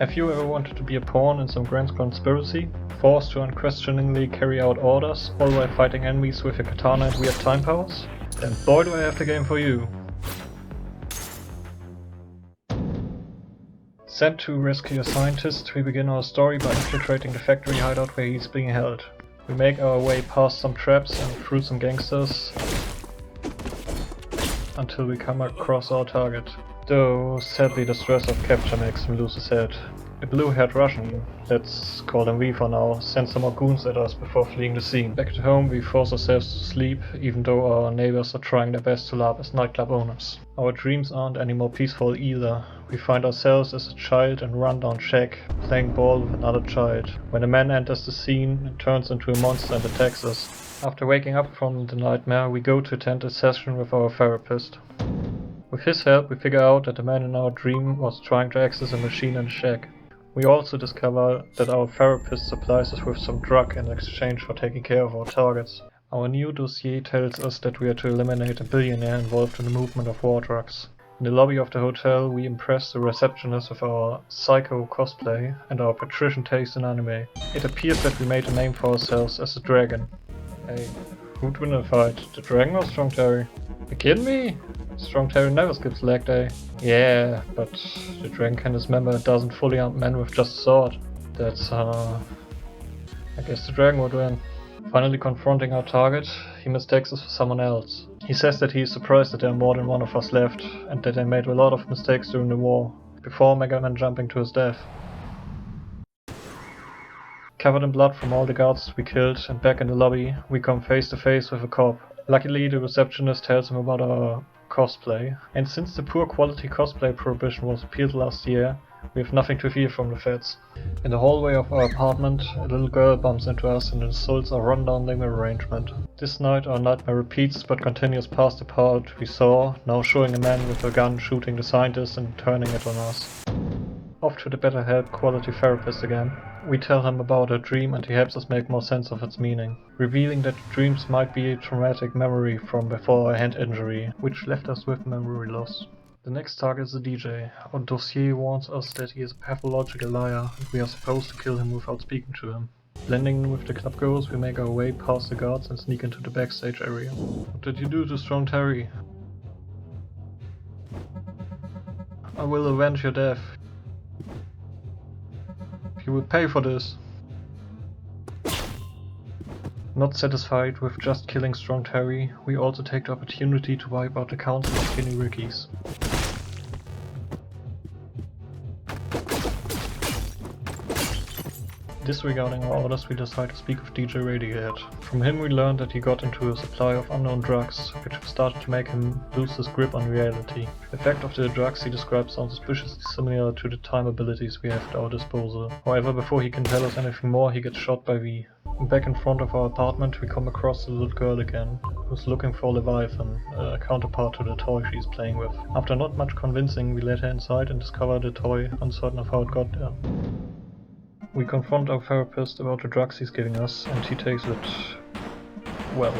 Have you ever wanted to be a pawn in some grand conspiracy? Forced to unquestioningly carry out orders, all while fighting enemies with your katana and weird time powers? Then boy do I have the game for you! Sent to rescue a scientist, we begin our story by infiltrating the factory hideout where he's being held. We make our way past some traps and through some gangsters until we come across our target. Though, sadly the stress of capture makes him lose his head. A blue-haired Russian, let's call him V for now, sends some more goons at us before fleeing the scene. Back at home we force ourselves to sleep, even though our neighbors are trying their best to laugh as nightclub owners. Our dreams aren't any more peaceful either. We find ourselves as a child in a rundown shack, playing ball with another child, when a man enters the scene and turns into a monster and attacks us. After waking up from the nightmare, we go to attend a session with our therapist. With his help, we figure out that the man in our dream was trying to access a machine in the shack. We also discover that our therapist supplies us with some drug in exchange for taking care of our targets. Our new dossier tells us that we are to eliminate a billionaire involved in the movement of war drugs. In the lobby of the hotel, we impress the receptionist with our psycho cosplay and our patrician taste in anime. It appears that we made a name for ourselves as the Dragon. Hey, who'd win a fight, the Dragon or Strong Terry? You kidding me? Strong Terry never skips leg day. Yeah, but the Dragon can dismember a dozen fully armed men with just a sword. That's I guess the Dragon would win. Finally confronting our target, he mistakes us for someone else. He says that he is surprised that there are more than one of us left, and that they made a lot of mistakes during the war, before Mega Man jumping to his death. Covered in blood from all the guards we killed and back in the lobby, we come face to face with a cop. Luckily the receptionist tells him about our cosplay, and since the poor quality cosplay prohibition was repealed last year, we have nothing to fear from the feds. In the hallway of our apartment, a little girl bumps into us and insults our rundown living arrangement. This night our nightmare repeats but continues past the part we saw, now showing a man with a gun shooting the scientist and turning it on us. Off to the BetterHelp quality therapist again. We tell him about our dream and he helps us make more sense of its meaning, revealing that the dreams might be a traumatic memory from before a hand injury, which left us with memory loss. The next target is the DJ. Our dossier warns us that he is a pathological liar and we are supposed to kill him without speaking to him. Blending in with the club girls, we make our way past the guards and sneak into the backstage area. What did you do to Strong Terry? I will avenge your death. You will pay for this. Not satisfied with just killing Strong Terry, we also take the opportunity to wipe out the council of Skinny Rickies. Disregarding our orders, we decide to speak with DJ Radiohead. From him we learned that he got into a supply of unknown drugs, which have started to make him lose his grip on reality. The effect of the drugs he describes sounds suspiciously similar to the time abilities we have at our disposal. However, before he can tell us anything more, he gets shot by V. Back in front of our apartment we come across the little girl again, who's looking for Leviathan, a counterpart to the toy she's playing with. After not much convincing, we let her inside and discover the toy, uncertain of how it got there. We confront our therapist about the drugs he's giving us, and he takes it well.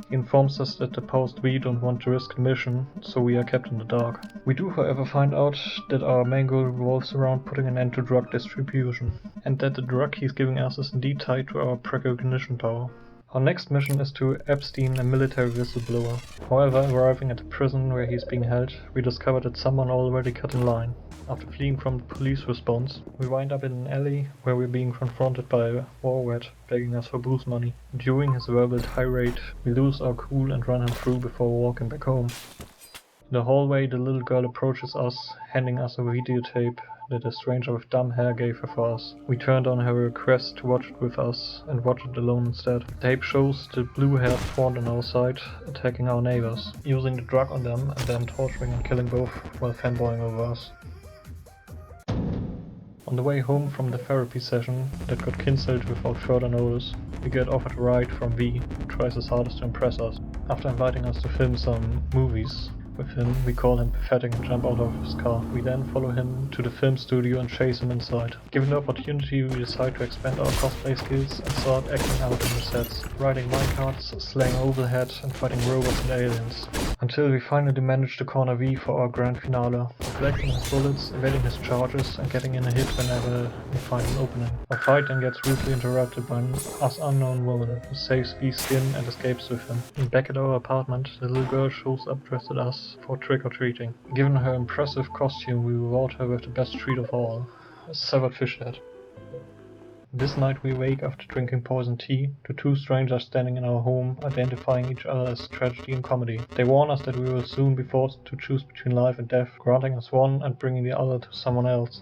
He informs us that the post we don't want to risk the mission, so we are kept in the dark. We do however find out that our main goal revolves around putting an end to drug distribution, and that the drug he's giving us is indeed tied to our precognition power. Our next mission is to Epstein, a military whistleblower. However, arriving at the prison where he's being held, we discover that someone already cut in line. After fleeing from the police response, we wind up in an alley where we're being confronted by a war rat begging us for booze money. During his verbal tirade, we lose our cool and run him through before walking back home. In the hallway, the little girl approaches us, handing us a videotape that a stranger with dumb hair gave her for us. We turned on her request to watch it with us and watch it alone instead. The tape shows the blue-haired fawn on our side attacking our neighbors, using the drug on them and then torturing and killing both while fanboying over us. On the way home from the therapy session that got cancelled without further notice, we get offered a ride from V, who tries his hardest to impress us. After inviting us to film some movies, with him, we call him pathetic and jump out of his car. We then follow him to the film studio and chase him inside. Given the opportunity, we decide to expand our cosplay skills and start acting out in the sets, riding minecarts, slaying overhead and fighting robots and aliens. Until we finally manage to corner V for our grand finale, deflecting his bullets, evading his charges and getting in a hit whenever we find an opening. Our fight then gets rudely interrupted by an unknown woman who saves V's skin and escapes with him. Back at our apartment, the little girl shows up dressed as us for trick-or-treating. Given her impressive costume, we reward her with the best treat of all, a severed fish head. This night we wake after drinking poison tea to two strangers standing in our home, identifying each other as tragedy and comedy. They warn us that we will soon be forced to choose between life and death, granting us one and bringing the other to someone else.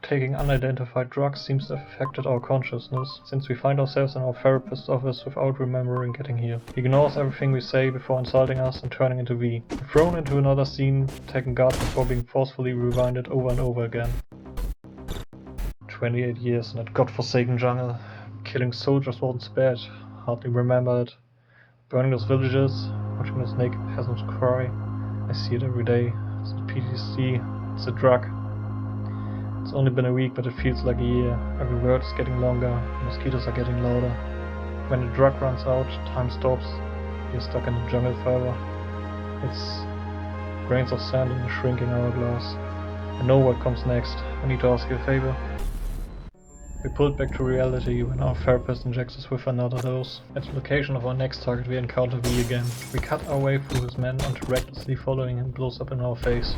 Taking unidentified drugs seems to have affected our consciousness, since we find ourselves in our therapist's office without remembering getting here. He ignores everything we say before insulting us and turning into V. We're thrown into another scene, taking guard before being forcefully rewinded over and over again. 28 years in that godforsaken jungle. Killing soldiers wasn't bad, hardly remember it. Burning those villages, watching those naked peasants cry. I see it every day. It's a PTSD, it's a drug. It's only been a week, but it feels like a year. Every word is getting longer, the mosquitoes are getting louder. When the drug runs out, time stops. You're stuck in the jungle forever. It's grains of sand in a shrinking hourglass. I know what comes next. I need to ask you a favor. We pulled back to reality when our therapist injects us with another dose. At the location of our next target we encounter V again. We cut our way through his men until recklessly following him blows up in our face.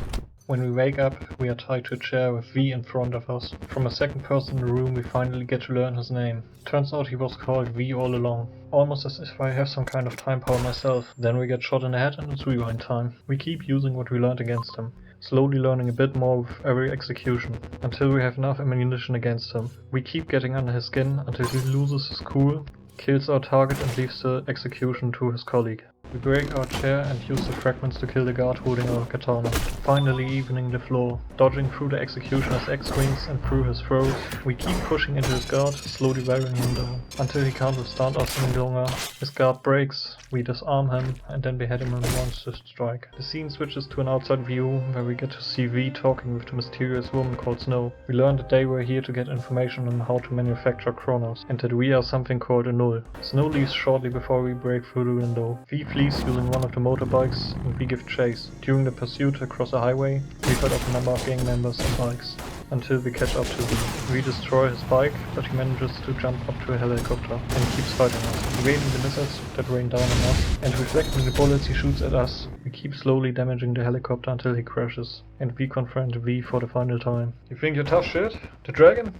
When we wake up, we are tied to a chair with V in front of us. From a second person in the room we finally get to learn his name. Turns out he was called V all along. Almost as if I have some kind of time power myself. Then we get shot in the head and it's rewind time. We keep using what we learned against him. Slowly learning a bit more with every execution, until we have enough ammunition against him. We keep getting under his skin until he loses his cool, kills our target and leaves the execution to his colleague. We break our chair and use the fragments to kill the guard holding our katana, finally evening the floor. Dodging through the executioner's X-wings and through his throws, we keep pushing into his guard, slowly wearing him down, until he can't withstand us any longer. His guard breaks, we disarm him, and then behead him in one swift strike. The scene switches to an outside view, where we get to see V talking with the mysterious woman called Snow. We learn that they were here to get information on how to manufacture Chronos, and that we are something called a Null. Snow leaves shortly before we break through the window. V flees using one of the motorbikes, and we give chase. During the pursuit across a highway, we fight off a number of gang members and bikes, until we catch up to V. We destroy his bike, but he manages to jump up to a helicopter, and keeps fighting us, evading the missiles that rain down on us, and reflecting the bullets he shoots at us. We keep slowly damaging the helicopter until he crashes, and we confront V for the final time. You think you're tough shit? The dragon?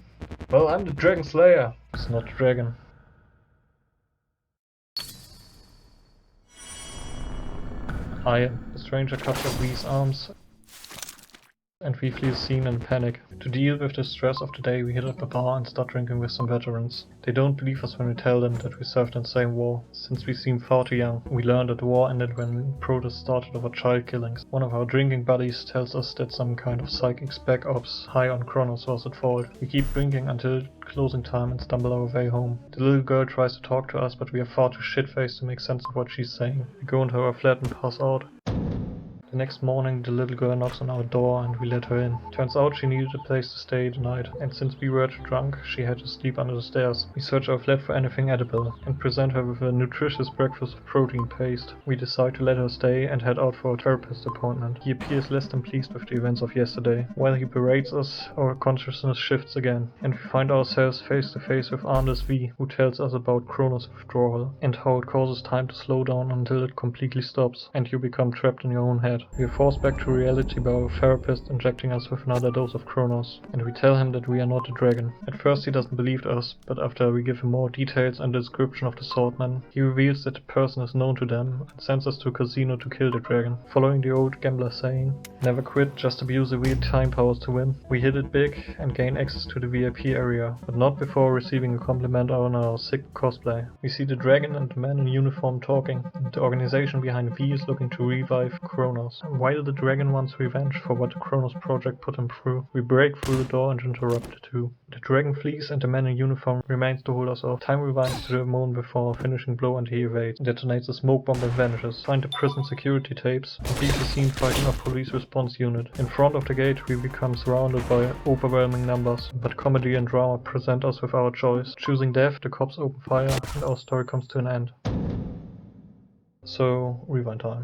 Well, I'm the Dragon Slayer. It's not the dragon. The stranger cuts off V's arms, and we flee the scene in panic. To deal with the stress of the day, we hit up a bar and start drinking with some veterans. They don't believe us when we tell them that we served in the same war. Since we seem far too young, we learned that the war ended when protests started over child killings. One of our drinking buddies tells us that some kind of psychic spec ops high on Chronos was at fault. We keep drinking until closing time and stumble our way home. The little girl tries to talk to us, but we are far too shit-faced to make sense of what she's saying. We go into our flat and pass out. The next morning, the little girl knocks on our door and we let her in. Turns out she needed a place to stay the night, and since we were too drunk, she had to sleep under the stairs. We search our flat for anything edible, and present her with a nutritious breakfast of protein paste. We decide to let her stay and head out for a therapist appointment. He appears less than pleased with the events of yesterday. While he berates us, our consciousness shifts again, and we find ourselves face to face with Anders V, who tells us about Chronos withdrawal, and how it causes time to slow down until it completely stops, and you become trapped in your own head. We are forced back to reality by our therapist injecting us with another dose of Chronos, and we tell him that we are not a dragon. At first he doesn't believe us, but after we give him more details and a description of the swordman, he reveals that the person is known to them and sends us to a casino to kill the dragon. Following the old gambler saying, "Never quit, just abuse the weird time powers to win." We hit it big and gain access to the VIP area, but not before receiving a compliment on our sick cosplay. We see the dragon and the man in uniform talking, and the organization behind V is looking to revive Chronos. Kronos. While the dragon wants revenge for what the Kronos project put him through, we break through the door and interrupt the two. The dragon flees and the man in uniform remains to hold us off. Time rewinds to the moment before our finishing blow and he evades, detonates a smoke bomb and vanishes. Find the prison security tapes and leave the scene fighting our police response unit. In front of the gate we become surrounded by overwhelming numbers, but comedy and drama present us with our choice. Choosing death, the cops open fire and our story comes to an end. So, rewind time.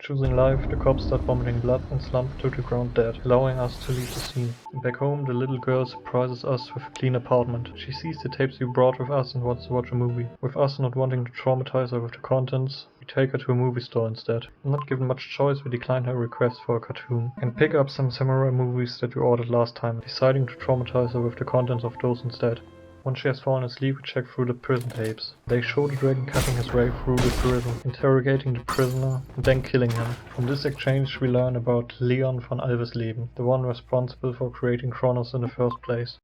Choosing life, the cops start vomiting blood and slump to the ground dead, allowing us to leave the scene. Back home, the little girl surprises us with a clean apartment. She sees the tapes we brought with us and wants to watch a movie. With us not wanting to traumatize her with the contents, we take her to a movie store instead. Not given much choice, we decline her request for a cartoon and pick up some samurai movies that we ordered last time, deciding to traumatize her with the contents of those instead. Once she has fallen asleep, we check through the prison tapes. They show the dragon cutting his way through the prison, interrogating the prisoner, and then killing him. From this exchange we learn about Leon von Alvesleben, the one responsible for creating Kronos in the first place.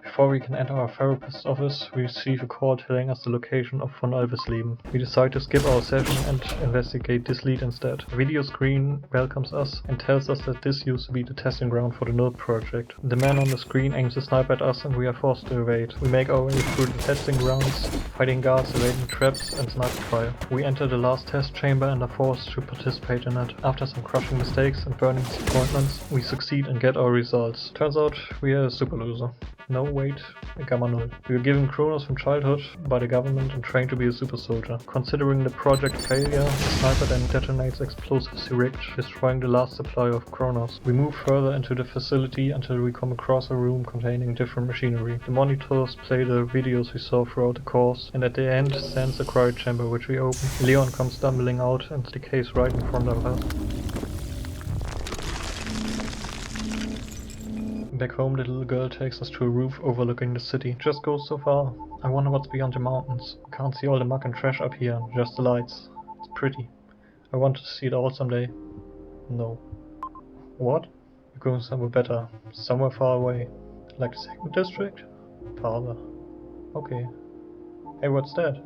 Before we can enter our therapist's office, we receive a call telling us the location of von Alvesleben. We decide to skip our session and investigate this lead instead. A video screen welcomes us and tells us that this used to be the testing ground for the Null project. The man on the screen aims a sniper at us and we are forced to evade. We make our way through the testing grounds, fighting guards, evading traps and sniper fire. We enter the last test chamber and are forced to participate in it. After some crushing mistakes and burning disappointments, we succeed and get our results. Turns out we are a super loser. No, wait, a Gamma Null. We were given Kronos from childhood by the government and trained to be a super soldier. Considering the project failure, the sniper then detonates explosives erect, destroying the last supply of Kronos. We move further into the facility until we come across a room containing different machinery. The monitors play the videos we saw throughout the course, and at the end stands a cryo chamber which we open. Leon comes stumbling out and decays right in front of us. Back home, the little girl takes us to a roof overlooking the city. Just goes so far. I wonder what's beyond the mountains. I can't see all the muck and trash up here, just the lights. It's pretty. I want to see it all someday. No. What? You're going somewhere better. Somewhere far away. Like the second district? Farther. Okay. Hey, what's that?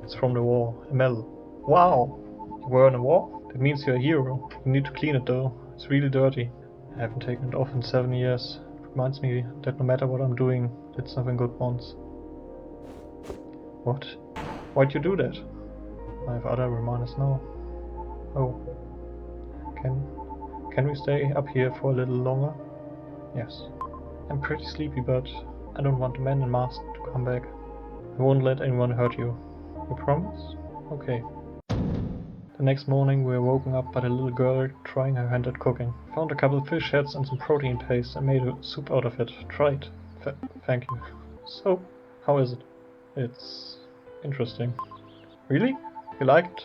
It's from the war. A medal. Wow! You were in a war? That means you're a hero. You need to clean it though. It's really dirty. I haven't taken it off in 7 years. Reminds me that no matter what I'm doing, did something good once. What? Why'd you do that? I have other reminders now. Oh. Can we stay up here for a little longer? Yes. I'm pretty sleepy, but I don't want the man in mask to come back. I won't let anyone hurt you. You promise? Okay. The next morning we were woken up by the little girl trying her hand at cooking. Found a couple of fish heads and some protein paste and made a soup out of it. Try it. Thank you. So, how is it? It's interesting. Really? You like it?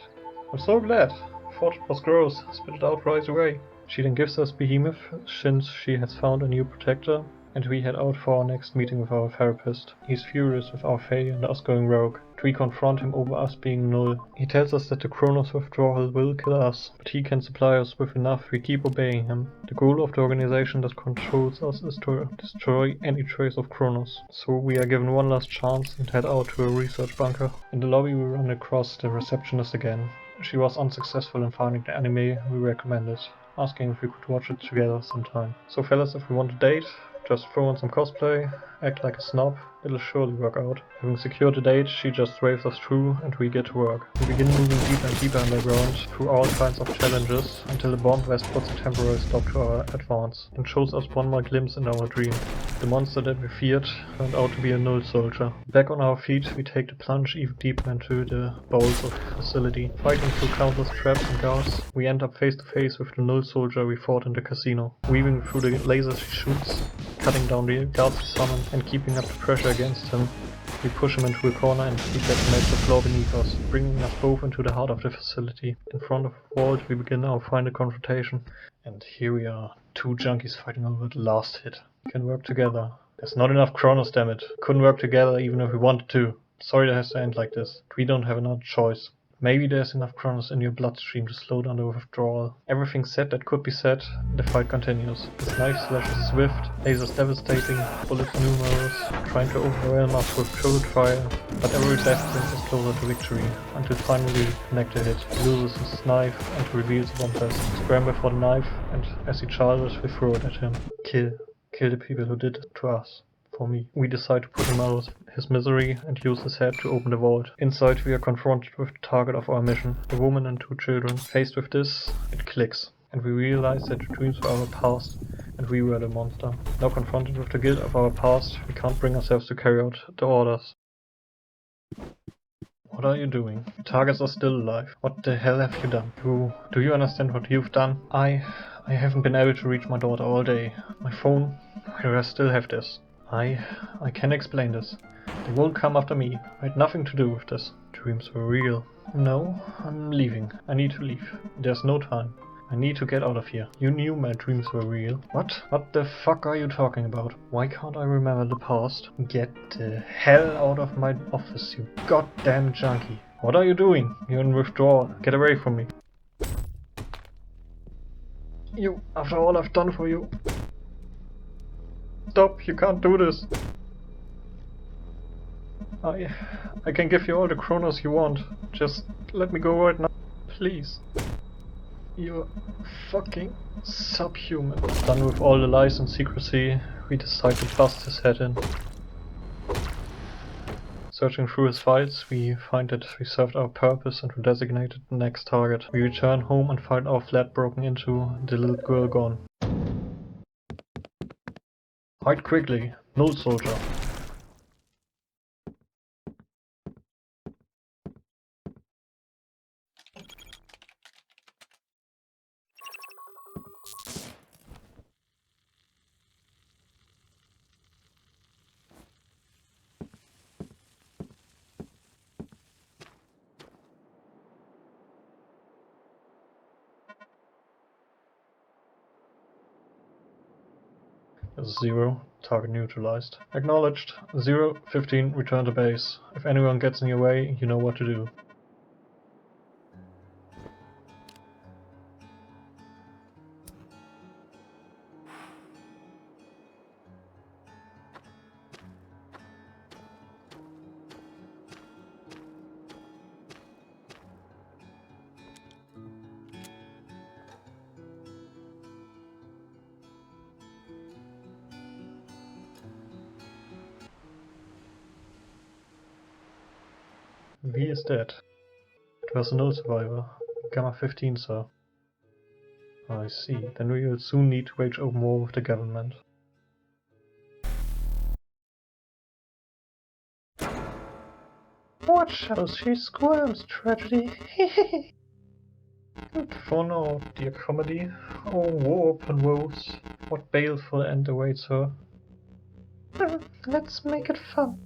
I'm so glad. Thought it was gross. Spit it out right away. She then gives us Behemoth since she has found a new protector, and we head out for our next meeting with our therapist. He's furious with our failure and us going rogue. We confront him over us being null. He tells us that the Kronos withdrawal will kill us, but he can supply us with enough if we keep obeying him. The goal of the organization that controls us is to destroy any trace of Kronos. So we are given one last chance and head out to a research bunker. In the lobby we run across the receptionist again. She was unsuccessful in finding the anime we recommended, asking if we could watch it together sometime. So fellas, if we want to date, just throw on some cosplay, act like a snob, it'll surely work out. Having secured the date, she just waves us through and we get to work. We begin moving deeper and deeper underground through all kinds of challenges until the bomb vest puts a temporary stop to our advance and shows us one more glimpse in our dream. The monster that we feared turned out to be a null soldier. Back on our feet, we take the plunge even deeper into the bowels of the facility. Fighting through countless traps and guards, we end up face to face with the null soldier we fought in the casino. Weaving through the lasers he shoots, cutting down the guards we summoned, and keeping up the pressure against him. We push him into a corner and he detonates the floor beneath us, bringing us both into the heart of the facility. In front of the vault we begin our final confrontation. And here we are, two junkies fighting over the last hit. We can work together. There's not enough Kronos, damn it. Couldn't work together even if we wanted to. Sorry that has to end like this. We don't have another choice. Maybe there's enough chronos in your bloodstream to slow down the withdrawal. Everything said that could be said, the fight continues. His knife slash is swift, lasers devastating, bullets numerous, trying to overwhelm us with turret fire, but every death brings us closer to victory, until finally connected hit. He loses his knife and reveals one test. Scramble for the knife, and as he charges, we throw it at him. Kill the people who did it to us. For me. We decide to put him out of his misery and use his head to open the vault. Inside we are confronted with the target of our mission, a woman and 2 children. Faced with this, it clicks, and we realize that the dreams were our past and we were the monster. Now confronted with the guilt of our past, we can't bring ourselves to carry out the orders. What are you doing? The targets are still alive. What the hell have you done? Do you understand what you've done? I haven't been able to reach my daughter all day. My phone, I still have this. I can explain this. They won't come after me. I had nothing to do with this. Dreams were real. No, I'm leaving. I need to leave. There's no time. I need to get out of here. You knew my dreams were real. What? What the fuck are you talking about? Why can't I remember the past? Get the hell out of my office, you goddamn junkie. What are you doing? You're in withdrawal. Get away from me. You, after all I've done for you. Stop, you can't do this. I can give you all the chronos you want. Just let me go right now, please. You're fucking subhuman. Done with all the lies and secrecy, we decide to bust his head in. Searching through his files, we find that we served our purpose and we designated the next target. We return home and find our flat broken into, the little girl gone. Hide quickly, null soldier. Zero, target neutralized. Acknowledged. 0-15, return to base. If anyone gets in your way, you know what to do. V is dead. It was a null survivor. Gamma 15, sir. I see. Then we will soon need to wage open war with the government. Watch how she squirms, tragedy. Good for now, dear comedy. Oh, war upon woes. What baleful end awaits her. Let's make it fun.